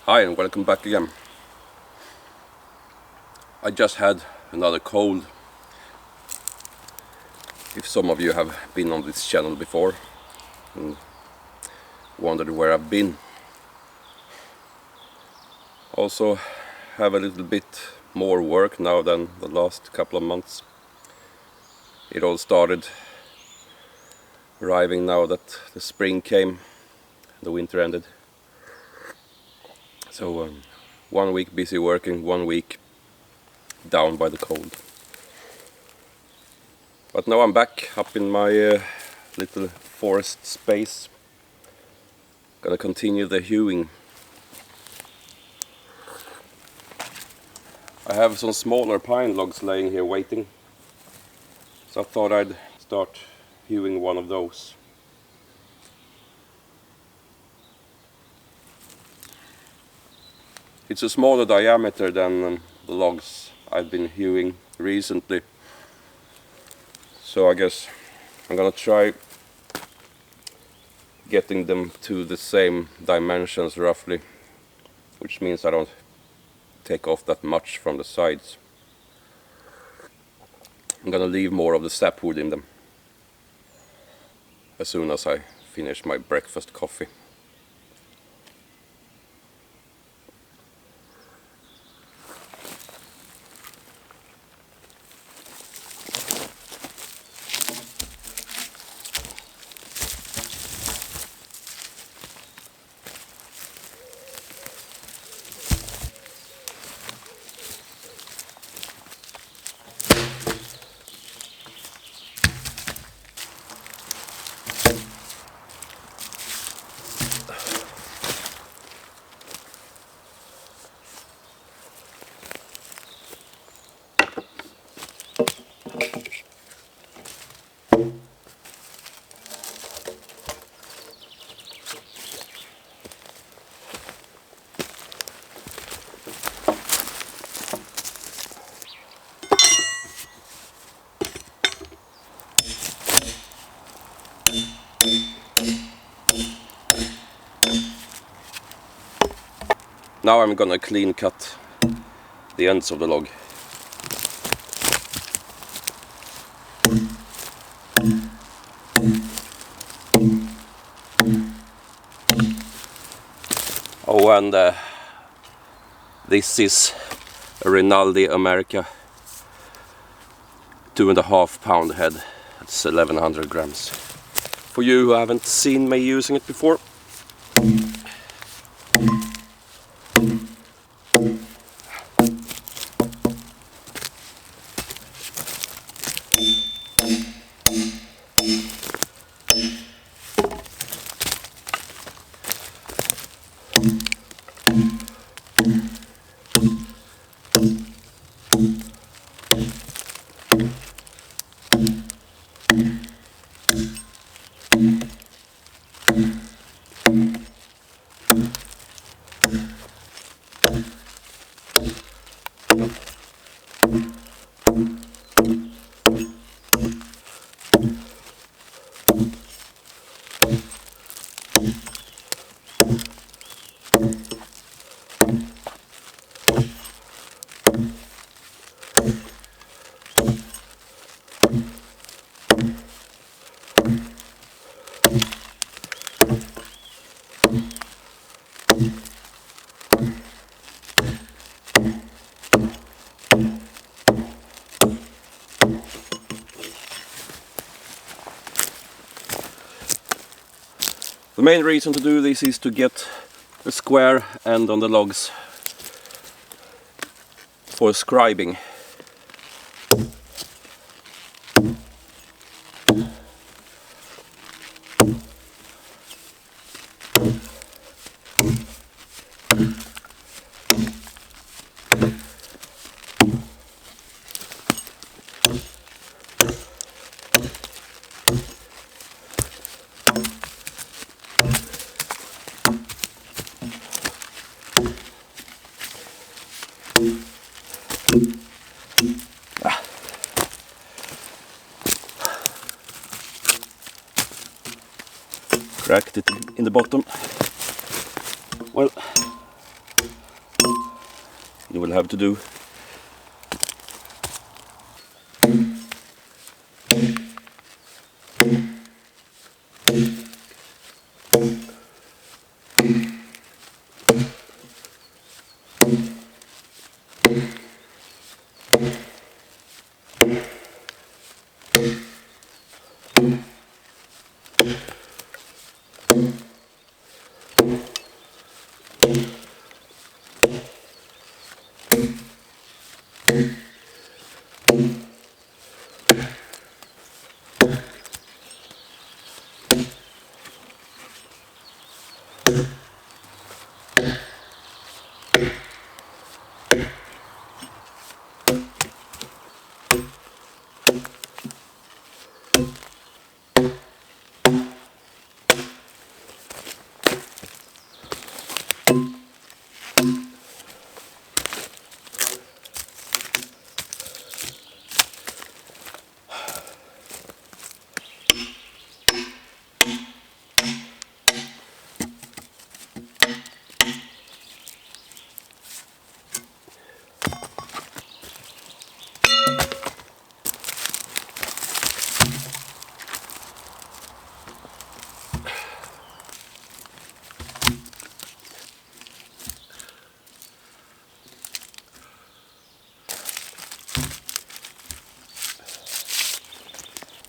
Hi and welcome back again. I just had another cold. If some of you have been on this channel before and wondered where I've been. Also have a little bit more work now than the last couple of months. It all started arriving now that the spring came, the winter ended. So 1 week busy working, 1 week down by the cold. But now I'm back up in my little forest space. Gonna continue the hewing. I have some smaller pine logs laying here waiting, so I thought I'd start hewing one of those. It's a smaller diameter than the logs I've been hewing recently, so I guess I'm gonna try getting them to the same dimensions roughly, which means I don't take off that much from the sides. I'm gonna leave more of the sapwood in them as soon as I finish my breakfast coffee. Now I'm gonna clean cut the ends of the log. Oh, and this is a Rinaldi America 2.5 pound head. That's 1100 grams. For you who haven't seen me using it before. The main reason to do this is to get a square end on the logs for scribing. Cracked it in the bottom. Well, you will have to do.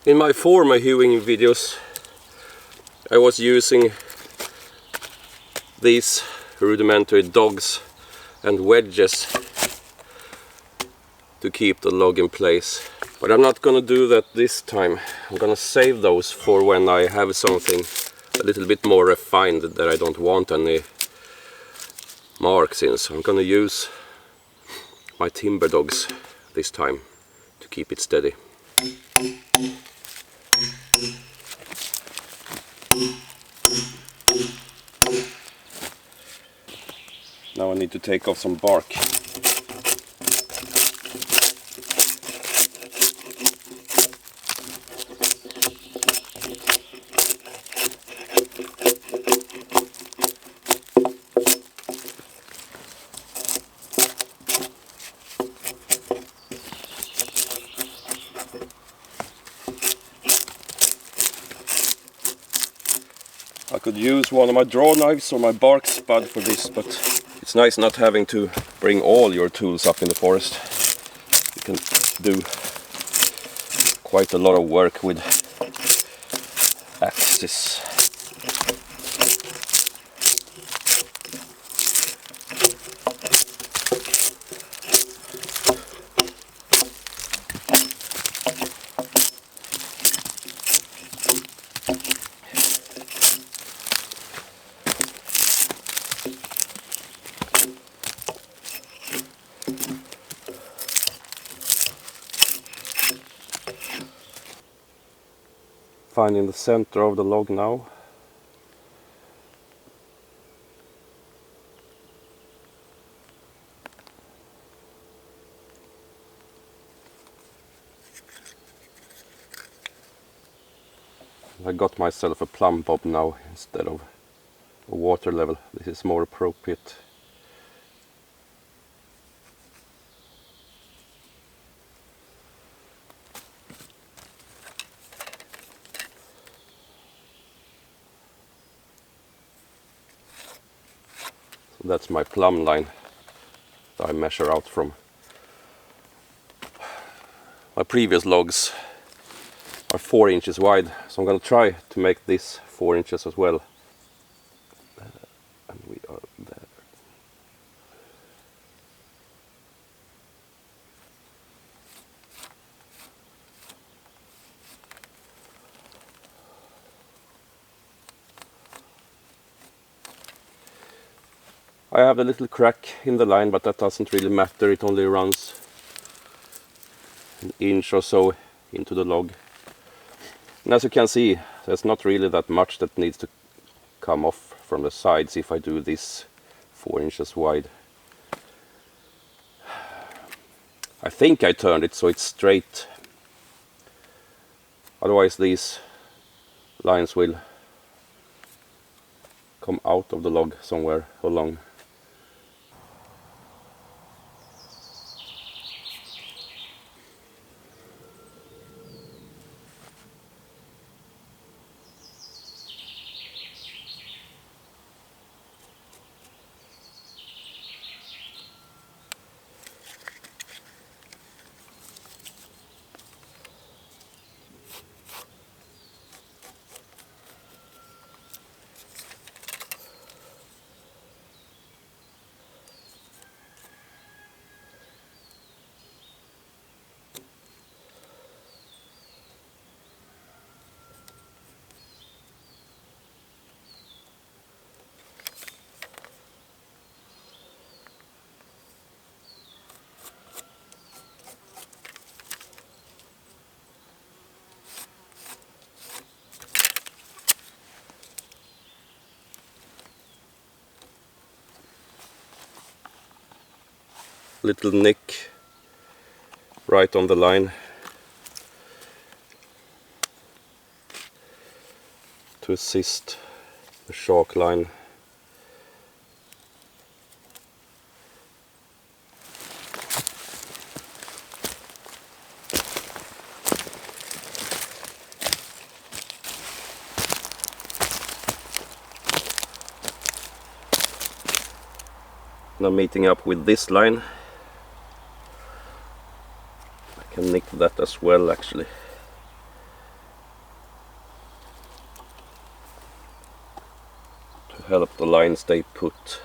In my former hewing videos I was using these rudimentary dogs and wedges to keep the log in place. But I'm not gonna do that this time. I'm gonna save those for when I have something a little bit more refined that I don't want any marks in. So I'm gonna use my timber dogs this time to keep it steady. Now I need to take off some bark. I could use one of my draw knives or my bark spud for this, but it's nice not having to bring all your tools up in the forest. You can do quite a lot of work with axes. Finding the center of the log now. I got myself a plum bob now instead of a water level. This is more appropriate. So that's my plumb line that I measure out from. My previous logs are 4 inches wide, so I'm going to try to make this 4 inches as well. And we are there. I have a little crack in the line, but that doesn't really matter. It only runs an inch or so into the log. And as you can see, there's not really that much that needs to come off from the sides if I do this 4 inches wide. I think I turned it so it's straight. Otherwise these lines will come out of the log somewhere along. little nick right on the line to assist the chalk line. Now meeting up with this line, I can nick that as well actually. To help the line stay put.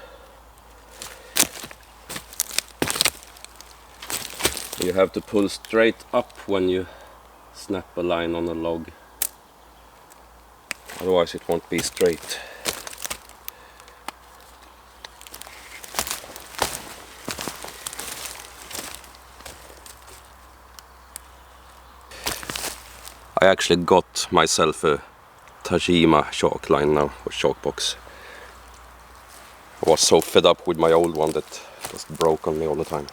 You have to pull straight up when you snap a line on a log, otherwise it won't be straight. I actually got myself a Tajima chalk line now, or chalkbox. I was so fed up with my old one that it just broke on me all the time.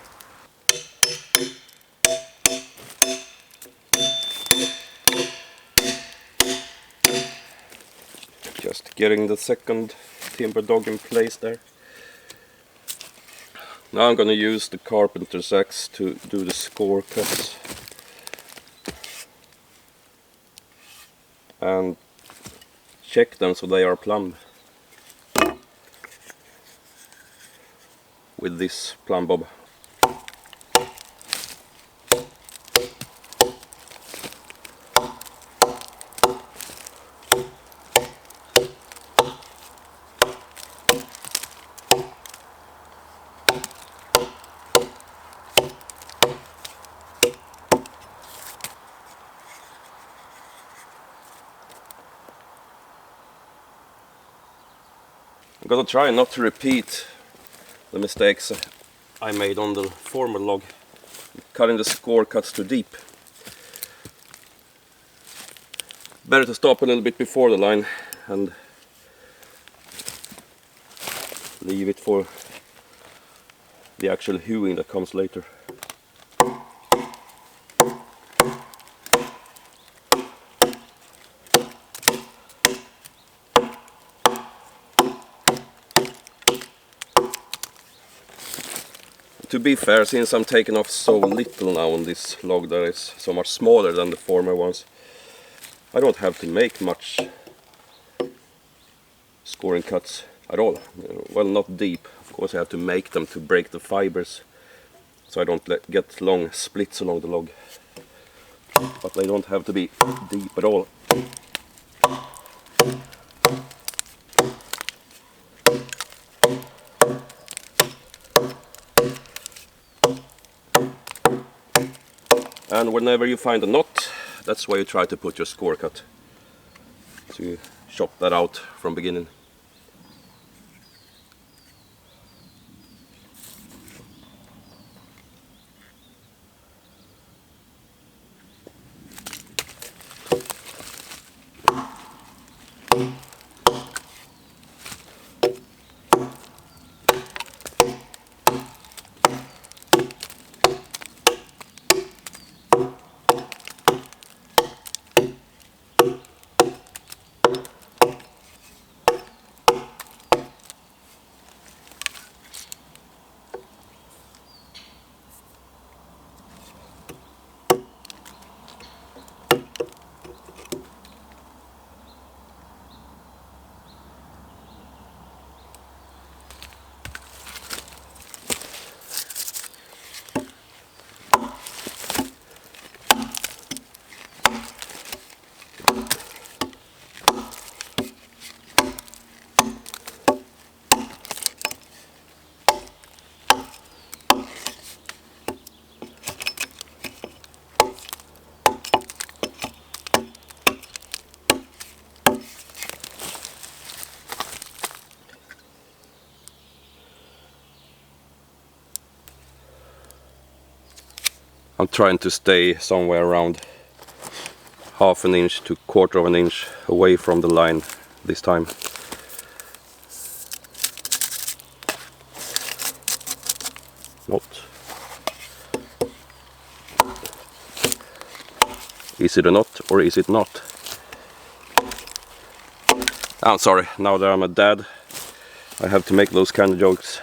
Just getting the second timber dog in place there. Now I'm gonna use the carpenter's axe to do the score cuts. And check them so they are plumb with this plumb bob. I'm gonna try not to repeat the mistakes I made on the former log, cutting the score cuts too deep. Better to stop a little bit before the line and leave it for the actual hewing that comes later. To be fair, since I'm taking off so little now on this log that is so much smaller than the former ones, I don't have to make much scoring cuts at all. Well, not deep. Of course I have to make them to break the fibers so I don't get long splits along the log. But they don't have to be deep at all. And whenever you find a knot, that's where you try to put your score cut. So you chop that out from beginning. I'm trying to stay somewhere around half an inch to quarter of an inch away from the line this time. Not Is it or not, or is it not? I'm sorry, now that I'm a dad, I have to make those kind of jokes.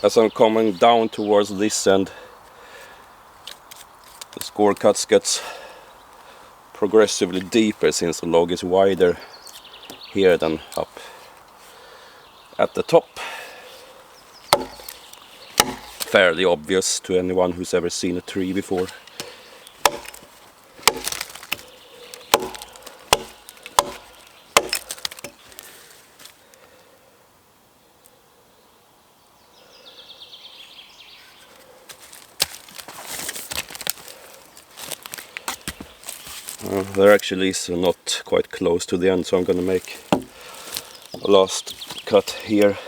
As I'm coming down towards this end, the score cuts gets progressively deeper since the log is wider here than up at the top. Fairly obvious to anyone who's ever seen a tree before. There actually is not quite close to the end, so I'm gonna make a last cut here.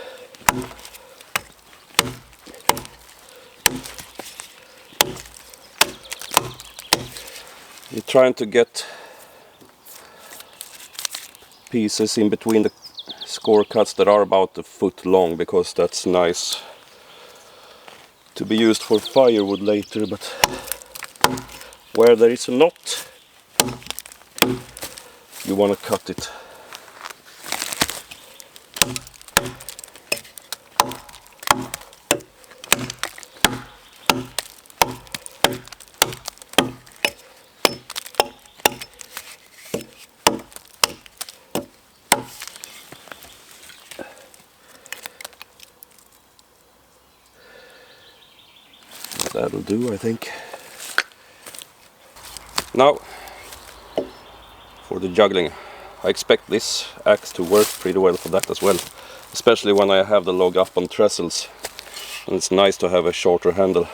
You're trying to get pieces in between the score cuts that are about a foot long, because that's nice to be used for firewood later, but where there is a knot, you want to cut it. That'll do, I think. Now, for the juggling. I expect this axe to work pretty well for that as well, especially when I have the log up on trestles, and it's nice to have a shorter handle,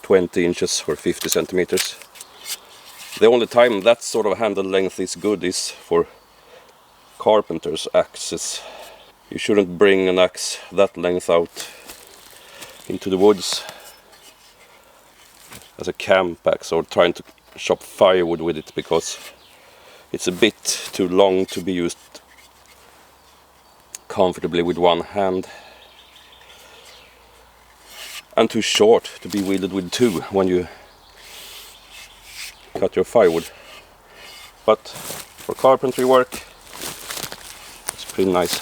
20 inches or 50 centimeters. The only time that sort of handle length is good is for carpenter's axes. You shouldn't bring an axe that length out into the woods as a camp axe or trying to chop firewood with it, because it's a bit too long to be used comfortably with one hand, and too short to be wielded with two when you cut your firewood. But for carpentry work, it's pretty nice.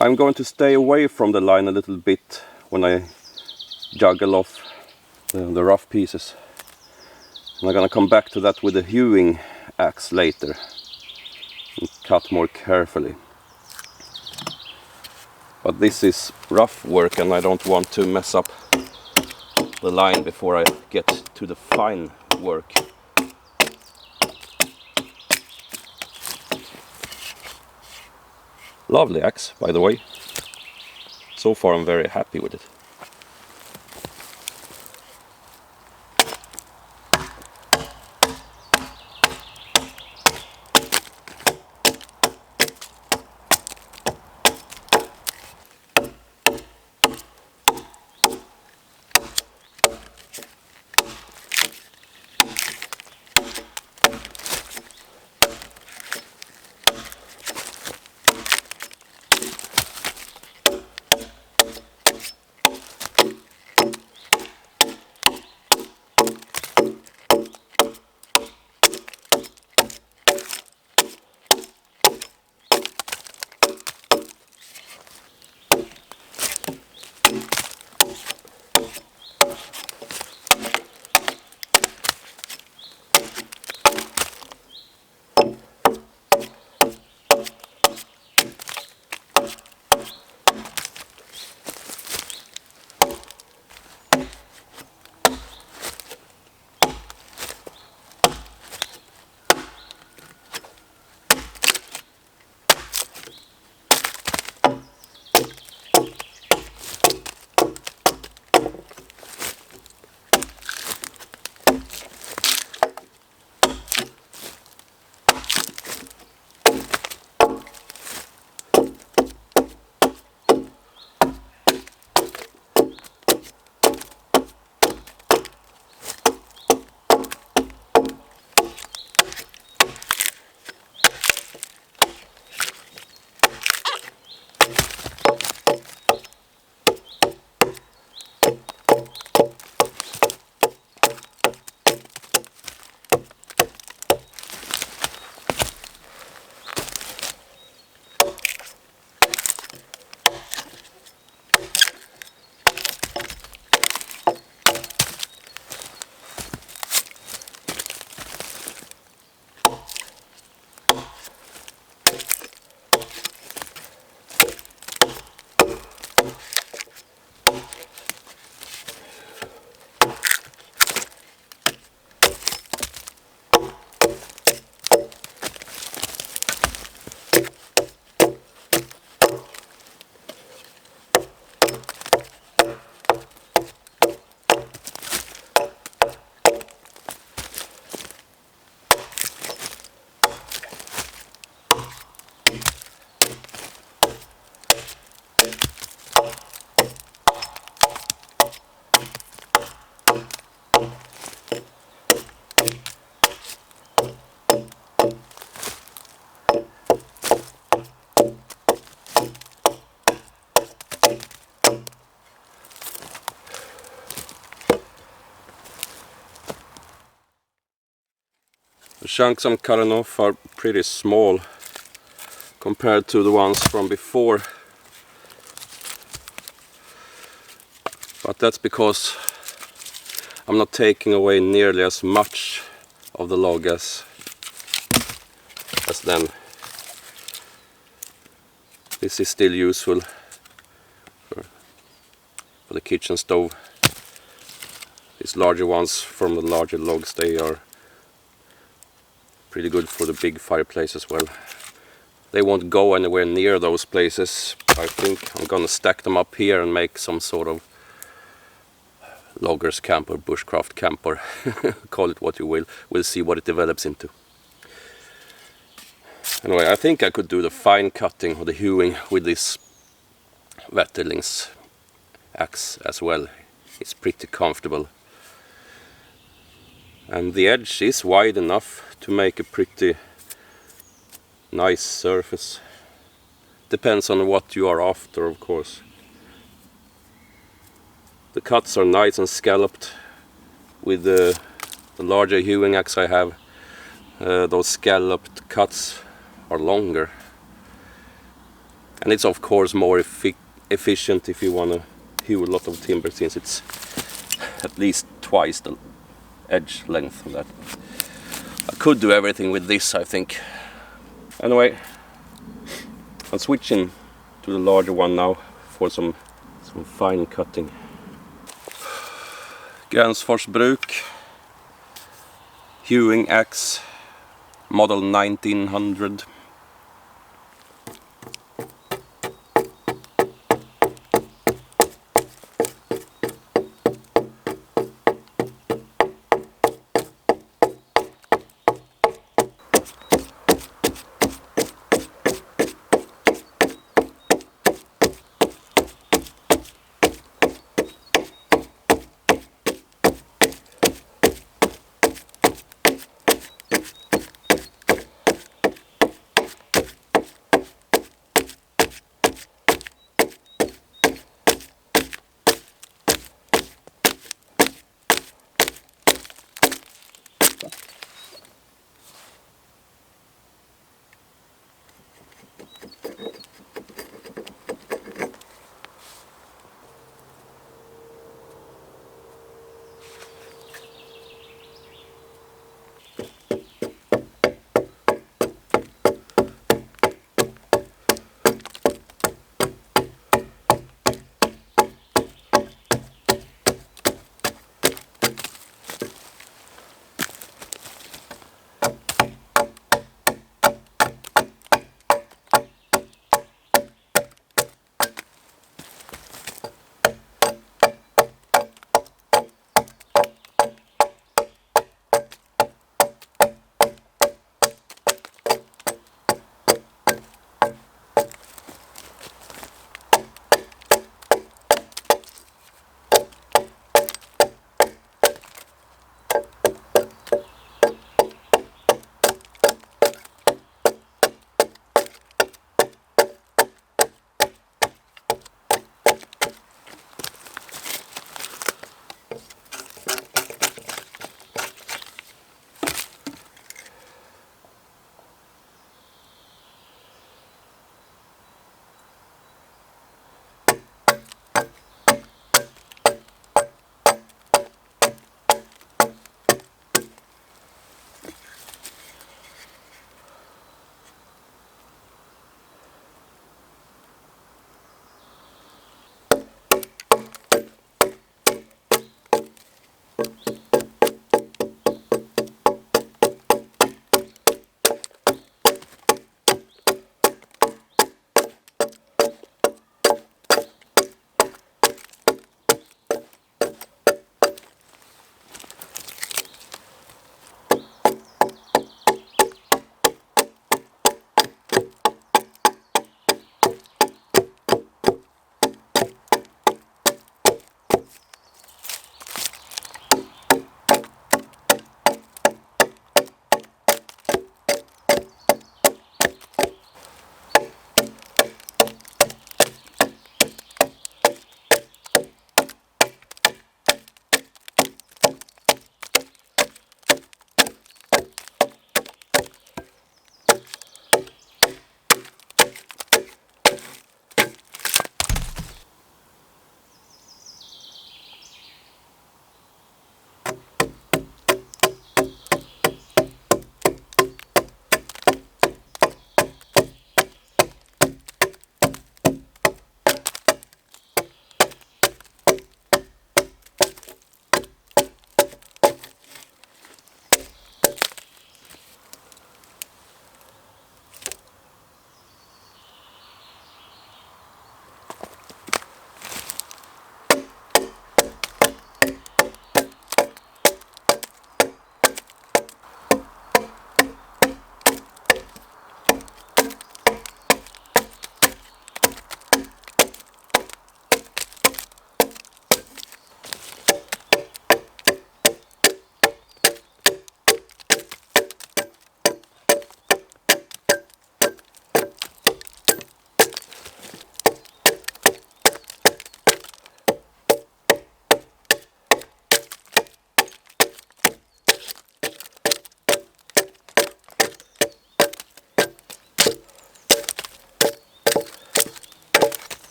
I'm going to stay away from the line a little bit when I juggle off the rough pieces. And I'm going to come back to that with a hewing axe later and cut more carefully. But this is rough work and I don't want to mess up the line before I get to the fine work. Lovely axe, by the way. So far I'm very happy with it. chunks I'm cutting off are pretty small compared to the ones from before. But that's because I'm not taking away nearly as much of the log as then. This is still useful for the kitchen stove. These larger ones from the larger logs, they are pretty good for the big fireplace as well. They won't go anywhere near those places. I think I'm gonna stack them up here and make some sort of loggers camp or bushcraft camp, or call it what you will. We'll see what it develops into. Anyway, I think I could do the fine cutting or the hewing with this Wetterlings axe as well. It's pretty comfortable. And the edge is wide enough to make a pretty nice surface. Depends on what you are after, of course. The cuts are nice and scalloped. With the larger hewing axe I have, those scalloped cuts are longer. And it's of course more efficient if you want to hew a lot of timber, since it's at least twice the edge length of that. I could do everything with this, I think. Anyway, I'm switching to the larger one now for some fine cutting. Gränsforsbruk hewing axe, model 1900.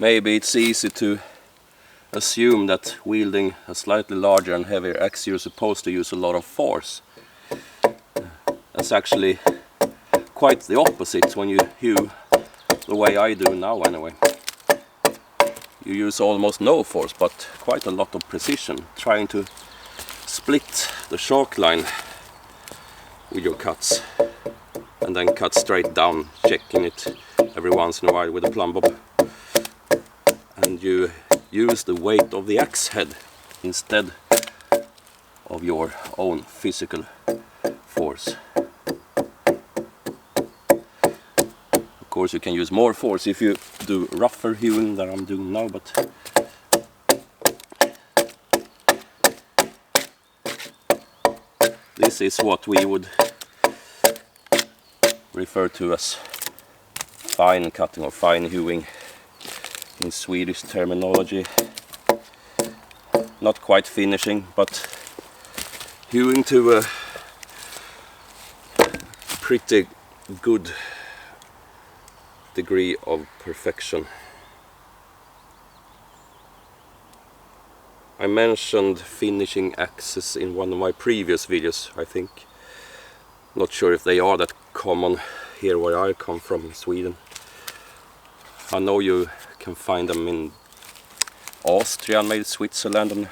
maybe it's easy to assume that wielding a slightly larger and heavier axe you're supposed to use a lot of force. That's actually quite the opposite when you hew the way I do now anyway. You use almost no force but quite a lot of precision, trying to split the chalk line with your cuts and then cut straight down, checking it every once in a while with a plumb bob. And you use the weight of the axe head instead of your own physical force. Of course you can use more force if you do rougher hewing than I'm doing now, but this is what we would refer to as fine cutting or fine hewing in Swedish terminology. Not quite finishing, but hewing to a pretty good degree of perfection. I mentioned finishing axes in one of my previous videos, I think. Not sure if they are that common here where I come from in Sweden. I know you can find them in Austria, maybe Switzerland, and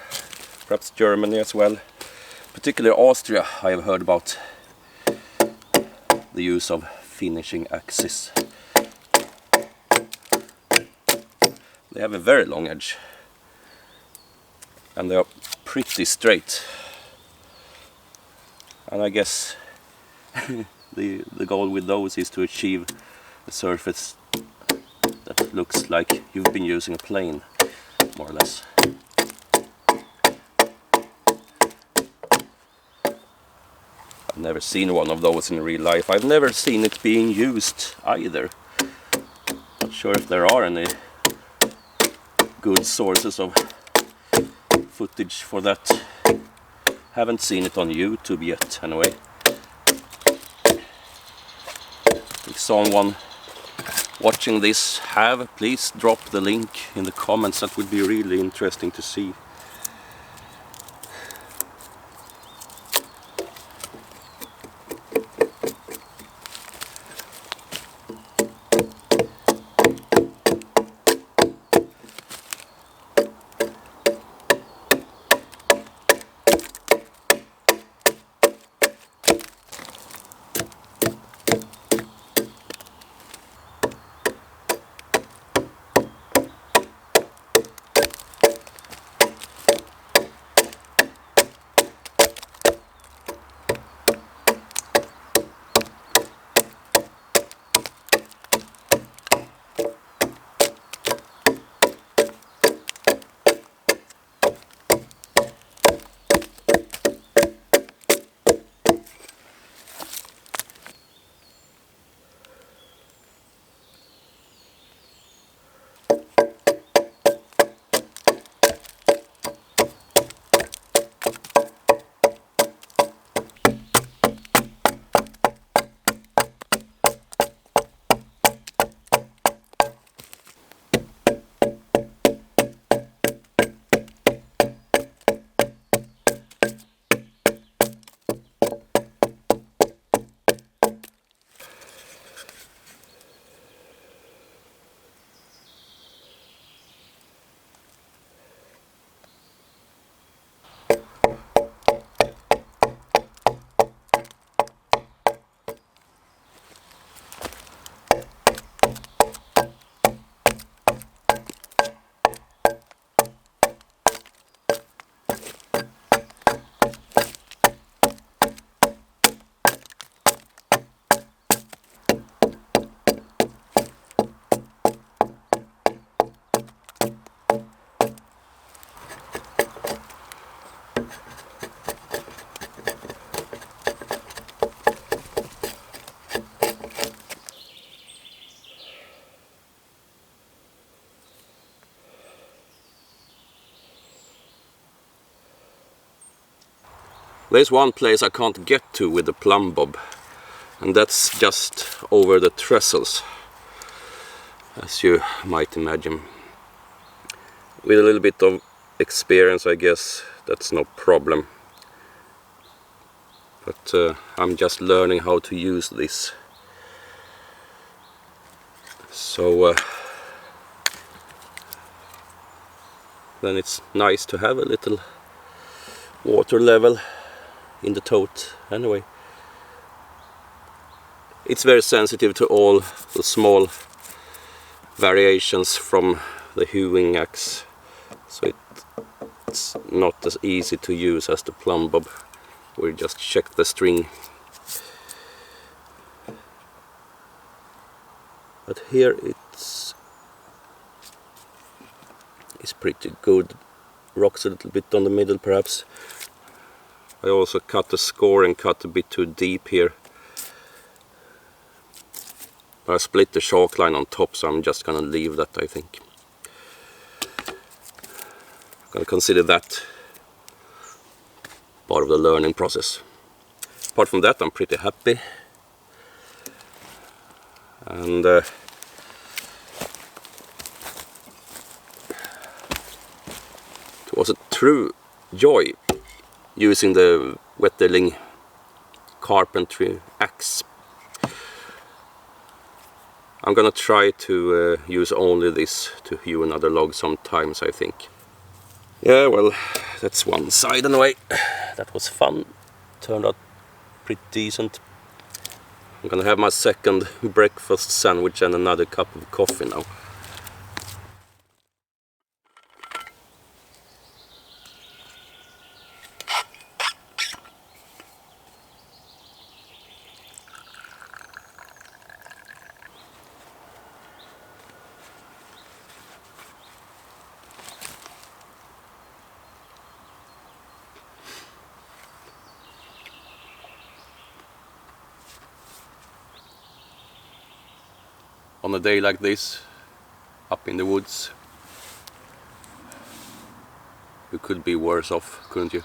perhaps Germany as well. Particularly Austria, I have heard about the use of finishing axes. They have a very long edge and they are pretty straight, and I guess the goal with those is to achieve a surface that looks like you've been using a plane, more or less. I've never seen one of those in real life. I've never seen it being used either. Not sure if there are any good sources of footage for that. Haven't seen it on YouTube yet anyway. If someone watching this have, please drop the link in the comments. That would be really interesting to see. There's one place I can't get to with the plumb bob, and that's just over the trestles, as you might imagine. With a little bit of experience, I guess that's no problem. But I'm just learning how to use this. So then it's nice to have a little water level in the tote anyway. It's very sensitive to all the small variations from the hewing axe, so it's not as easy to use as the plumb bob. We just check the string. But here it's pretty good. Rocks a little bit on the middle perhaps. I also cut the score and cut a bit too deep here. I split the chalk line on top, so I'm just gonna leave that, I think. I'm gonna consider that part of the learning process. Apart from that, I'm pretty happy. And it was a true joy using the Wetterling carpentry axe. I'm gonna try to use only this to hew another log sometimes, I think. Yeah, well, that's one side anyway. That was fun. Turned out pretty decent. I'm gonna have my second breakfast sandwich and another cup of coffee now. On a day like this, up in the woods, you could be worse off, couldn't you?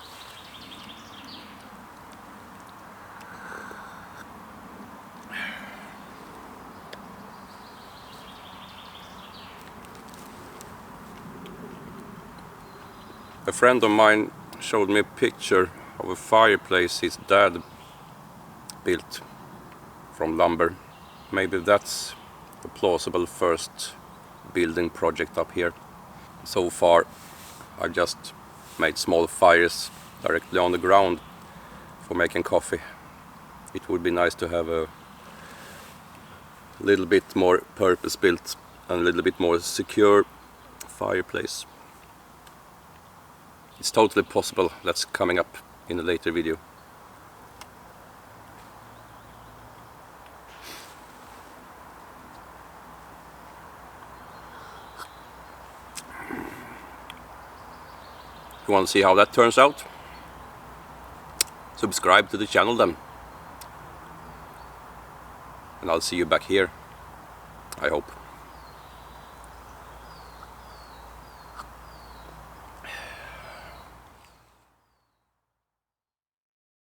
A friend of mine showed me a picture of a fireplace his dad built from lumber. Maybe that's a plausible first building project up here. So far I just made small fires directly on the ground for making coffee. It would be nice to have a little bit more purpose-built and a little bit more secure fireplace. It's totally possible. That's coming up in a later video. If you want to see how that turns out, subscribe to the channel then. And I'll see you back here, I hope.